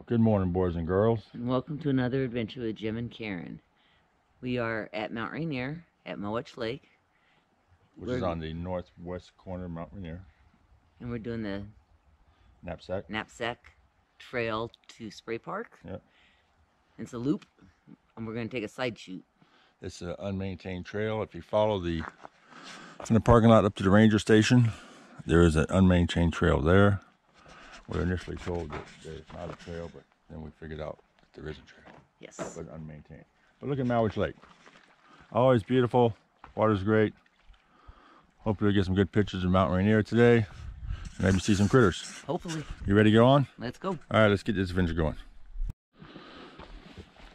Good morning, boys and girls. And welcome to another adventure with Jim and Karen. We are at Mount Rainier at Mowich Lake. Which is on the northwest corner of Mount Rainier. And we're doing the Knapsack Trail to Spray Park. Yep. It's a loop, and we're going to take a side shoot. It's an unmaintained trail. If you follow from the parking lot up to the ranger station, there is an unmaintained trail there. We were initially told that there's not a trail, but then we figured out that there is a trail. Yes. But unmaintained. But look at Mowich Lake. Always beautiful. Water's great. Hopefully we get some good pictures of Mount Rainier today. And maybe see some critters. Hopefully. You ready to go on? Let's go. All right, let's get this adventure going.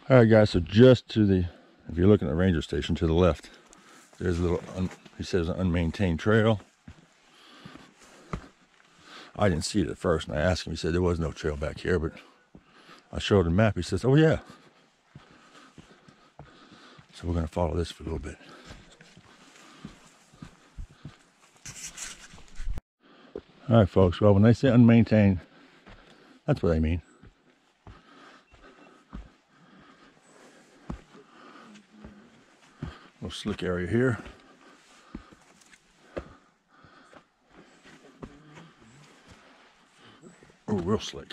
All right, guys, so just to the, if you're looking at the ranger station to the left, there's a little, he says, an unmaintained trail. I didn't see it at first, and I asked him, he said there was no trail back here, but I showed him the map. He says, oh yeah. So we're gonna follow this for a little bit. All right, folks, well, when they say unmaintained, that's what they mean. Little slick area here. Oh, real slick.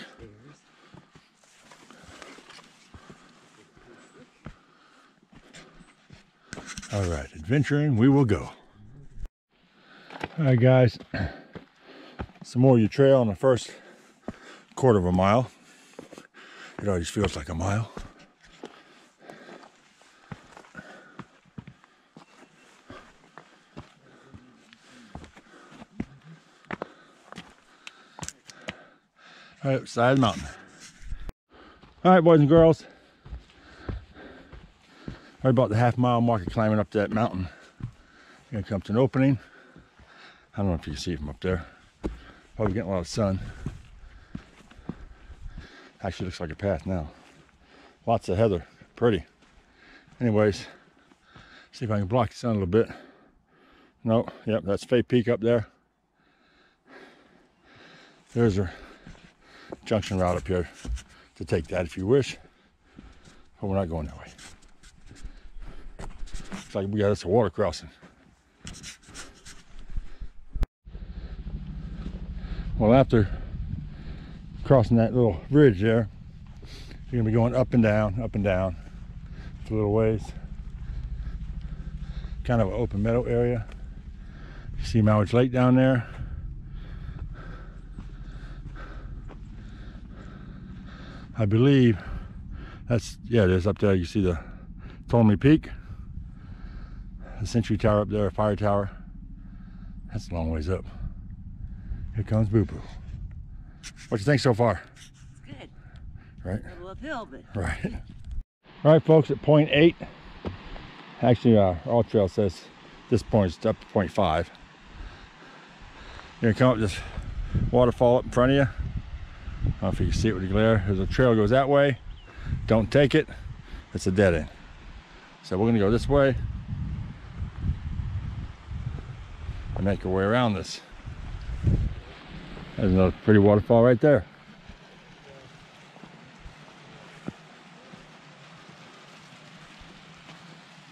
All right, adventuring we will go. All right, guys, some more of your trail on the first quarter of a mile. It always feels like a mile. All right, side of the mountain. All right, boys and girls. Right about the half-mile mark of climbing up that mountain. You're gonna come to an opening. I don't know if you can see it from up there. Probably getting a lot of sun. Actually looks like a path now. Lots of heather, pretty. Anyways, see if I can block the sun a little bit. No, yep, that's Fay Peak up there. There's our junction route up here to take that if you wish, but we're not going that way. Looks like we got us a water crossing. Well, after crossing that little bridge there, you're gonna be going up and down for a little ways. Kind of an open meadow area. You see Mowich Lake down there. I believe that's, yeah, there's up there. You see the Ptolemy Peak, the Century Tower up there, Fire Tower. That's a long ways up. Here comes Boo Boo. What you think so far? It's good. Right? A little uphill, but. Right. All right, folks, at point 8. Actually, our trail says this point's up to point 5. You're gonna come up this waterfall up in front of you. I don't know if you can see it with the glare. There's a trail goes that way. Don't take it. It's a dead end. So we're gonna go this way and make our way around this. There's another pretty waterfall right there.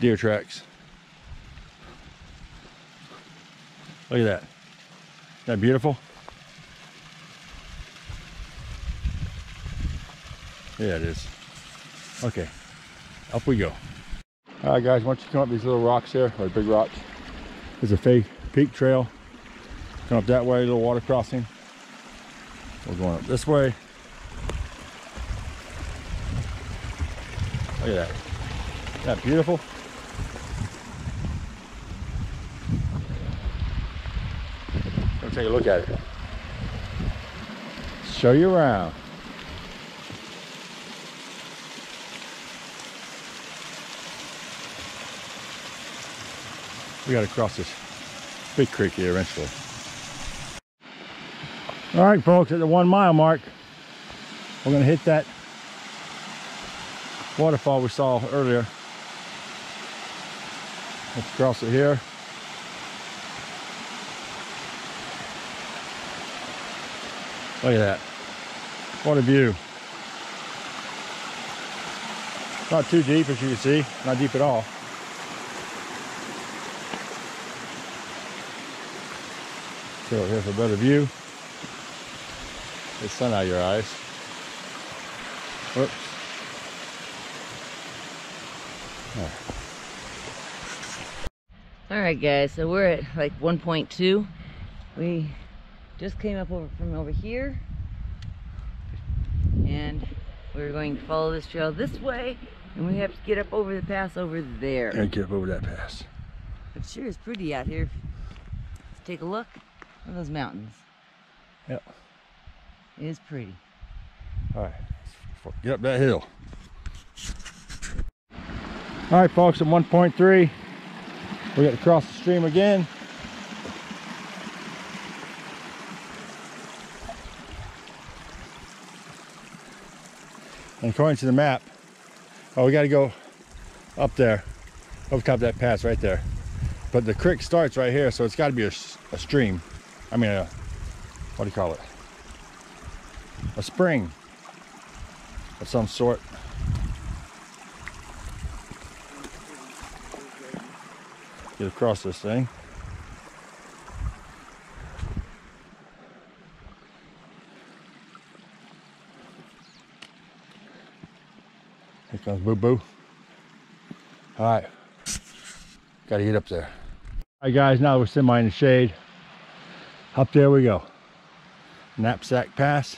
Deer tracks. Look at that. Isn't that beautiful? Yeah, it is. Okay, up we go. All right, guys, once you come up these little rocks here, or big rocks, there's a Fay Peak trail. Come up that way, a little water crossing. We're going up this way. Look at that. Isn't that beautiful? Let's take a look at it. Show you around. We got to cross this big creek here eventually. All right, folks, at the 1 mile mark, we're going to hit that waterfall we saw earlier. Let's cross it here. Look at that. What a view. Not too deep, as you can see. Not deep at all. So here's a better view. Get sun out of your eyes. Whoops. All right, guys, so we're at like 1.2. We just came up from over here, and we're going to follow this trail this way, and we have to get up over the pass over there. And get up over that pass. It sure is pretty out here. Take a look at those mountains. Yep. It is pretty. All right, get up that hill. All right, folks, at 1.3, we got to cross the stream again. And according to the map, oh, we got to go up there, over top of that pass right there. But the creek starts right here, so it's got to be a stream. I mean, what do you call it? A spring of some sort. Get across this thing. Here comes Boo Boo. All right, got to get up there. All right, guys, now we're semi in the shade. Up there we go. Knapsack Pass.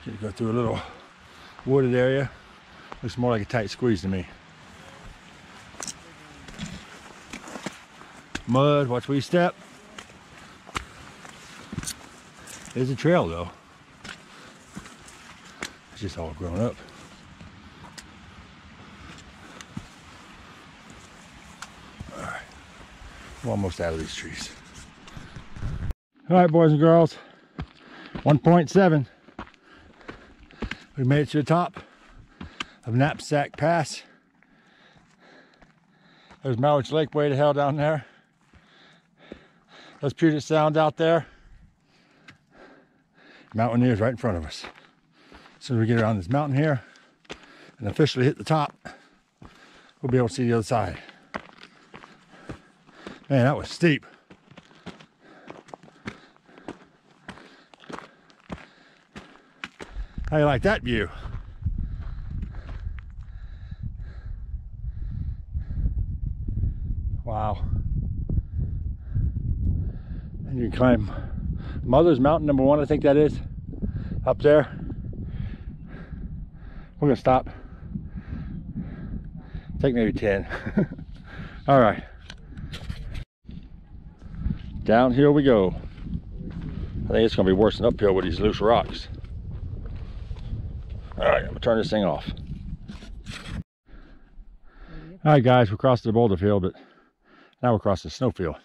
Just go through a little wooded area. Looks more like a tight squeeze to me. Mud, watch where you step. There's a trail though. It's just all grown up. All right, we're almost out of these trees. All right, boys and girls, 1.7. We made it to the top of Knapsack Pass. There's Mallard's Lake way to hell down there. There's Puget Sound out there. Rainier's right in front of us. As soon as we get around this mountain here and officially hit the top, we'll be able to see the other side. Man, that was steep. How do you like that view? Wow. And you can climb Mother's Mountain, number 1, I think that is, up there. We're gonna stop. Take maybe 10. All right. Downhill we go. I think it's gonna be worse than uphill with these loose rocks. All right, I'm gonna turn this thing off. All right, guys, we're crossing the boulder field, but now we're crossing the snow field,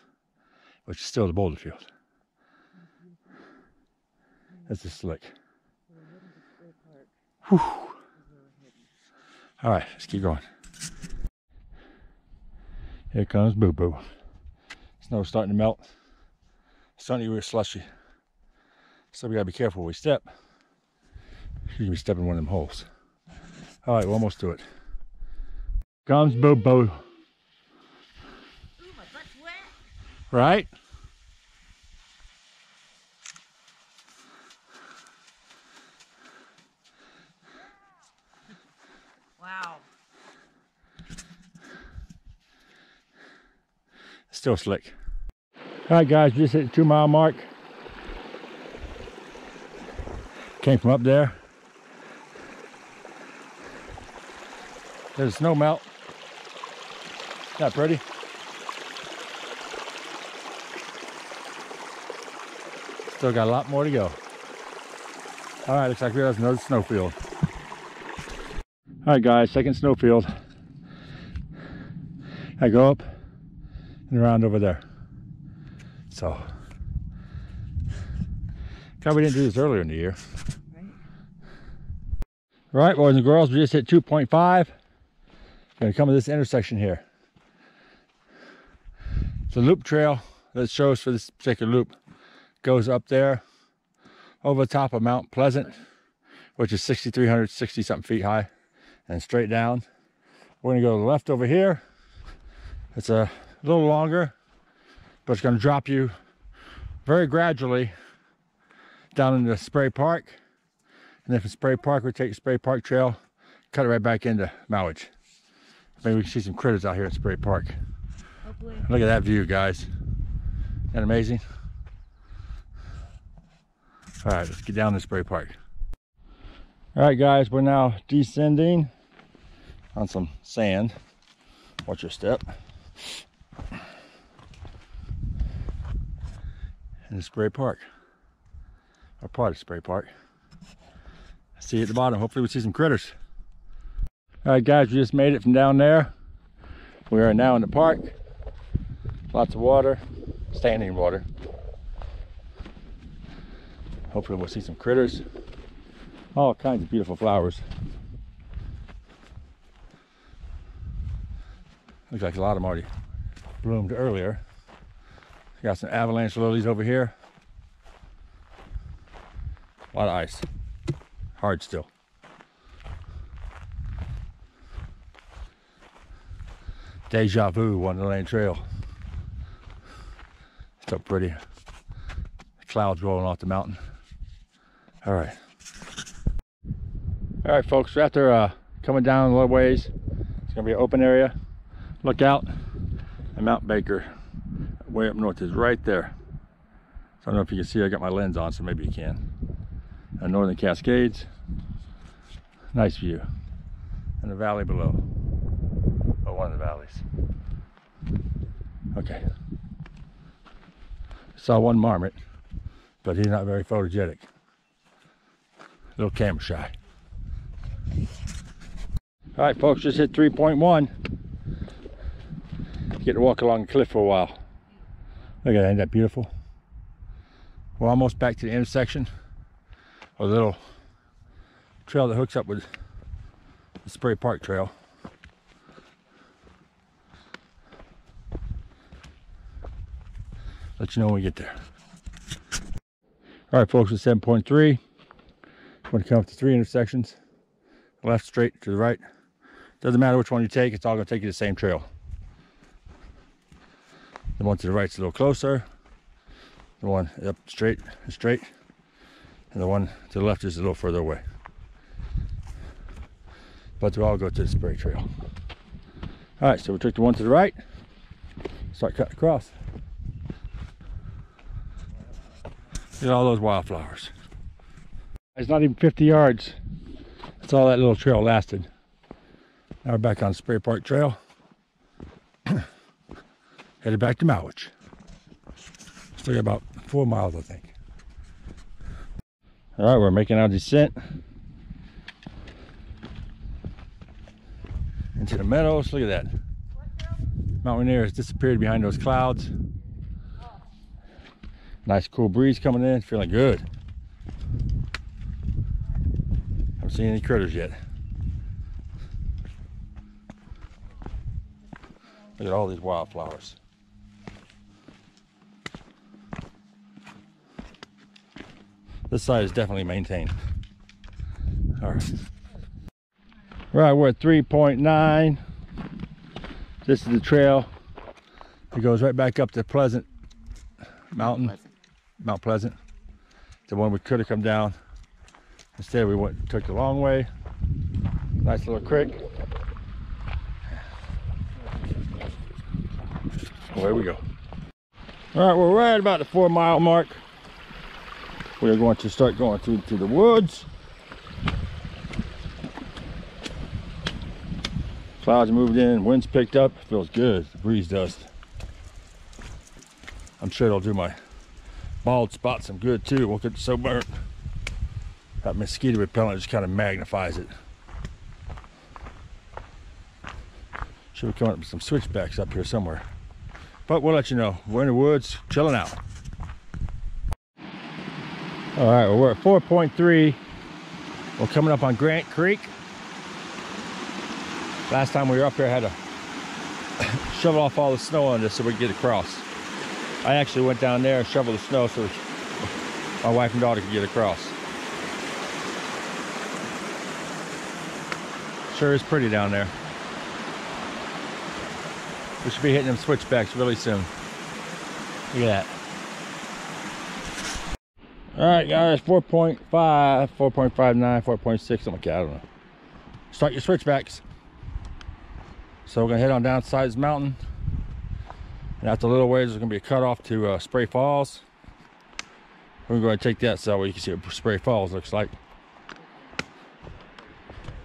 which is still the boulder field. This is slick. Whew. All right, let's keep going. Here comes Boo Boo. Snow's starting to melt. It's starting to get real slushy. So we gotta be careful where we step. You can be stepping in one of them holes. All right, we're almost to it. Comes Boo Boo. Ooh, my butt's wet. Right? Wow. Still slick. All right, guys, just hit the 2-mile mark. Came from up there. There's a snow melt. Not pretty. Still got a lot more to go. All right, looks like we have another snowfield. All right, guys, second snowfield. I go up and around over there. So, glad we didn't do this earlier in the year. All right, boys and girls, we just hit 2.5. Gonna come to this intersection here. The loop trail that shows for this particular loop goes up there over the top of Mount Pleasant, which is 6,360 something feet high. and straight down. We're gonna go to the left over here. It's a little longer, but it's gonna drop you very gradually down into Spray Park. And then from Spray Park, we take the Spray Park trail, cut it right back into Mowich. Maybe we can see some critters out here at Spray Park. Hopefully. Look at that view, guys. Isn't that amazing? All right, let's get down to Spray Park. All right, guys, we're now descending on some sand. Watch your step. In the Spray Park, or part of Spray Park. See you at the bottom. Hopefully we see some critters. All right, guys, we just made it from down there. We are now in the park. Lots of water, standing water. Hopefully we'll see some critters. All kinds of beautiful flowers. Looks like a lot of them already bloomed earlier. Got some avalanche lilies over here. A lot of ice. Hard still. Deja Vu, Wonderland Trail. So pretty. The clouds rolling off the mountain. All right. All right, folks. So after coming down a little ways, it's gonna be an open area. Look out, and Mount Baker, way up north, is right there. So I don't know if you can see. I got my lens on, so maybe you can. Northern Cascades. Nice view. And the valley below. Oh, one of the valleys. Okay. Saw one marmot, but he's not very photogenic. A little camera shy. All right, folks, just hit 3.1. Get to walk along the cliff for a while. Look at that, ain't that beautiful? We're almost back to the intersection, or the little trail that hooks up with the Spray Park trail. Let you know when we get there. All right, folks, it's 7.3. We're going to come up to 3 intersections. Left, straight, to the right. Doesn't matter which one you take, it's all going to take you to the same trail. The one to the right's a little closer. The one up straight is straight. And the one to the left is a little further away. But they all go to the Spray Trail. All right, so we took the one to the right. Start cutting across. Look at all those wildflowers. It's not even 50 yards. That's all that little trail lasted. Now we're back on the Spray Park Trail. Headed back to Mowich. Still got about 4 miles, I think. All right, we're making our descent into the meadows. Look at that. Mount Rainier has disappeared behind those clouds. Nice cool breeze coming in, feeling good. Haven't seen any critters yet. Look at all these wildflowers. This side is definitely maintained. All right. Right, we're at 3.9. This is the trail. It goes right back up to Pleasant Mountain. Mount Pleasant. The one we could have come down. Instead we took the long way. Nice little creek. Away we go. All right, we're right about the 4 mile mark. We're going to start going through to the woods. Clouds moved in, wind's picked up, feels good, the breeze does. I'm sure it'll do my bald spot some good too, won't get so burnt. That mosquito repellent just kind of magnifies it. Should be coming up with some switchbacks up here somewhere. But we'll let you know. We're in the woods, chilling out. All right, well, we're at 4.3. We're coming up on Grant Creek. Last time we were up here, I had to shovel off all the snow on this so we could get across. I actually went down there and shoveled the snow so my wife and daughter could get across. Sure is pretty down there. We should be hitting them switchbacks really soon. Look at that. All right, guys, 4.5, 4.59, 4.6, something like that, I don't know. Start your switchbacks. So we're gonna head on down Sides Mountain. And after a little ways, there's gonna be a cutoff to Spray Falls. We're going to take that so you can see what Spray Falls looks like.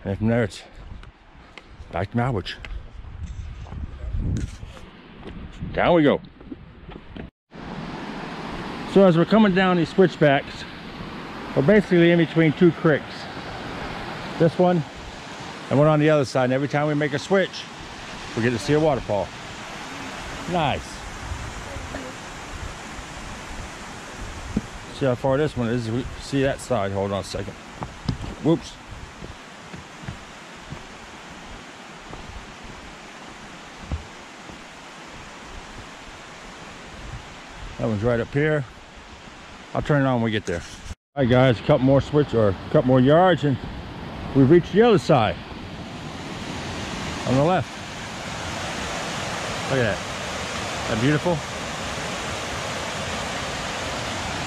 And from there, it's back to Malwich. Down we go. So as we're coming down these switchbacks, we're basically in between two creeks. This one and one on the other side. And every time we make a switch, we get to see a waterfall. Nice. See how far this one is. We see that side. Hold on a second. Whoops. That one's right up here. I'll turn it on when we get there. All right, guys, a couple more yards, and we've reached the other side. On the left. Look at that. Isn't that beautiful?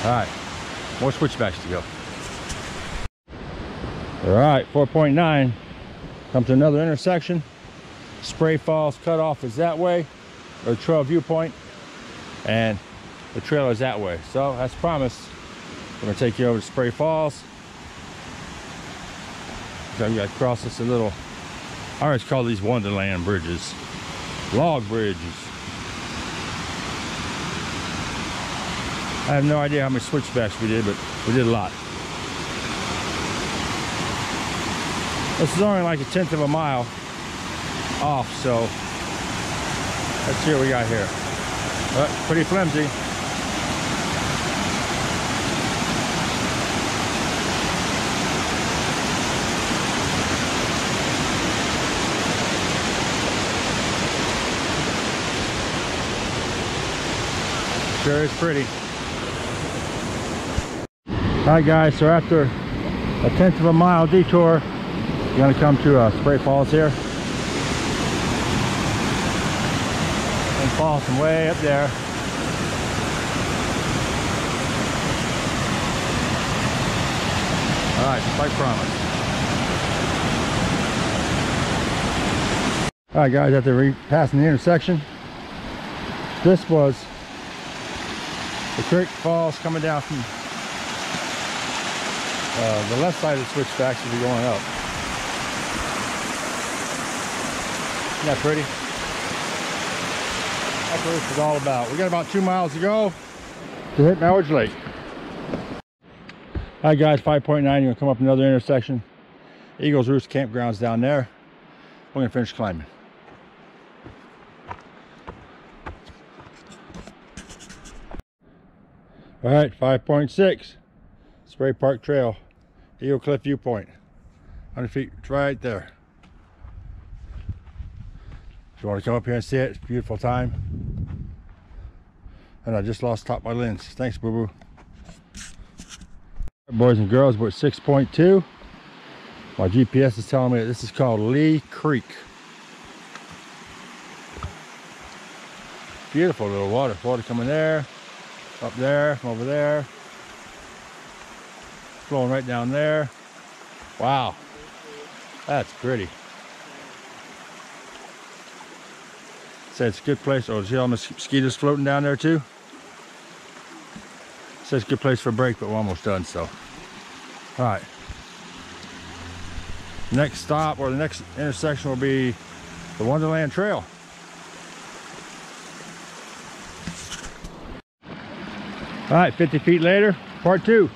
All right, more switchbacks to go. All right, 4.9. Come to another intersection. Spray Falls cutoff is that way, or trail viewpoint, and the trail is that way. So, as promised, I'm gonna take you over to Spray Falls. So we gotta cross this a little, I always call these Wonderland bridges. Log bridges. I have no idea how many switchbacks we did, but we did a lot. This is only like 1/10 of a mile off, so let's see what we got here. But pretty flimsy. Sure is pretty. Alright guys, so after 1/10 of a mile detour, you're gonna come to Spray Falls here. And fall from way up there. Alright, just like promised. Alright guys, after passing the intersection, this was the creek falls coming down from the left side of the switchbacks will be going up. Isn't that pretty? That's what this is all about. We got about 2 miles to go to hit Malwich Lake. Alright guys, 5.9, you're gonna come up another intersection. Eagles Roost Campground's down there. We're gonna finish climbing. All right, 5.6, Spray Park Trail, Eagle Cliff Viewpoint, 100 feet, it's right there. If you want to come up here and see it, it's a beautiful time. And I just lost top of my lens. Thanks, boo-boo. Boys and girls, we're at 6.2. My GPS is telling me that this is called Lee Creek. Beautiful little water coming there. Up there, from over there, flowing right down there. Wow, that's pretty. Said it's a good place. Oh, see all the mosquitoes floating down there too? Says it's a good place for a break, but we're almost done, so. All right. Next stop, or the next intersection, will be the Wonderland Trail. All right, 50 feet later, part 2.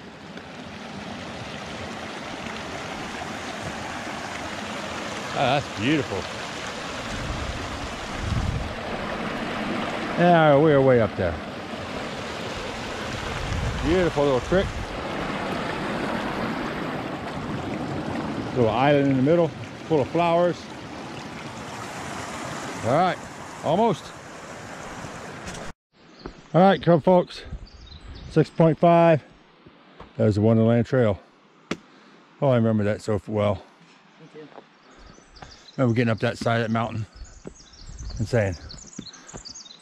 Oh, that's beautiful. Yeah, we're way up there. Beautiful little creek. Little island in the middle, full of flowers. All right, almost. All right, come folks. 6.5. There's the Wonderland Trail. Oh, I remember that so well. Me too. remember getting up that side of that mountain and saying,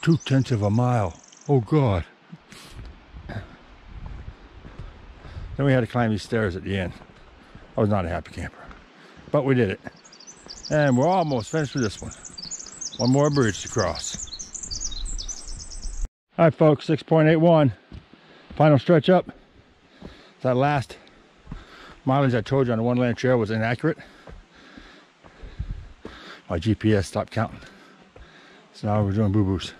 2/10 of a mile. Oh God. Then we had to climb these stairs at the end. I was not a happy camper, but we did it. And we're almost finished with this one. One more bridge to cross. All right, folks, 6.81. Final stretch up. That last mileage I told you on the one lane trail was inaccurate. My GPS stopped counting. So now we're doing boo-boos.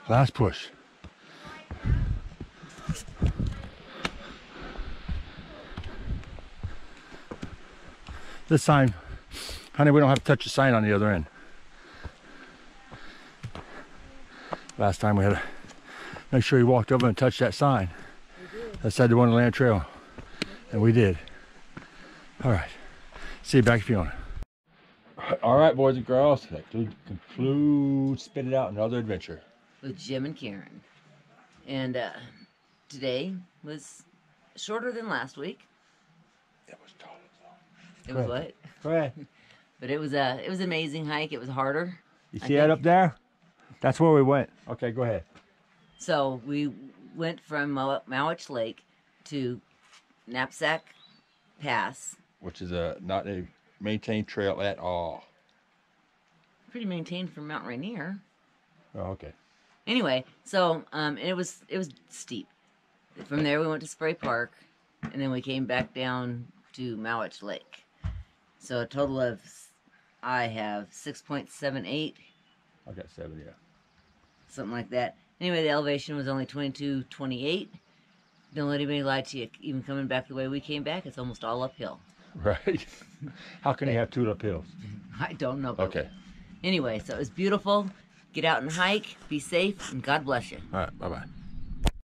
Last push. This sign, honey, we don't have to touch the sign on the other end. Last time we had to make sure you walked over and touched that sign that said the Wonderland Trail, and we did. All right, see you back if you want. All right, boys and girls, that concludes Spit It Out, another adventure with Jim and Karen. And today was shorter than last week. It was total. It was what? Go ahead. But it was an amazing hike. It was harder. You see that up there? That's where we went. Okay, go ahead. So we went from Mowich Lake to Knapsack Pass, which is not a maintained trail at all. Pretty maintained from Mount Rainier. Oh, okay. Anyway, so it was steep. From there we went to Spray Park, and then we came back down to Mowich Lake. So a total of, I have 6.78. I got 7, yeah. Something like that. Anyway, the elevation was only 22.28. Don't let anybody lie to you. Even coming back the way we came back, it's almost all uphill. Right. How can you have 2 uphills? I don't know. Okay. Anyway, so it was beautiful. Get out and hike. Be safe, and God bless you. All right. Bye-bye.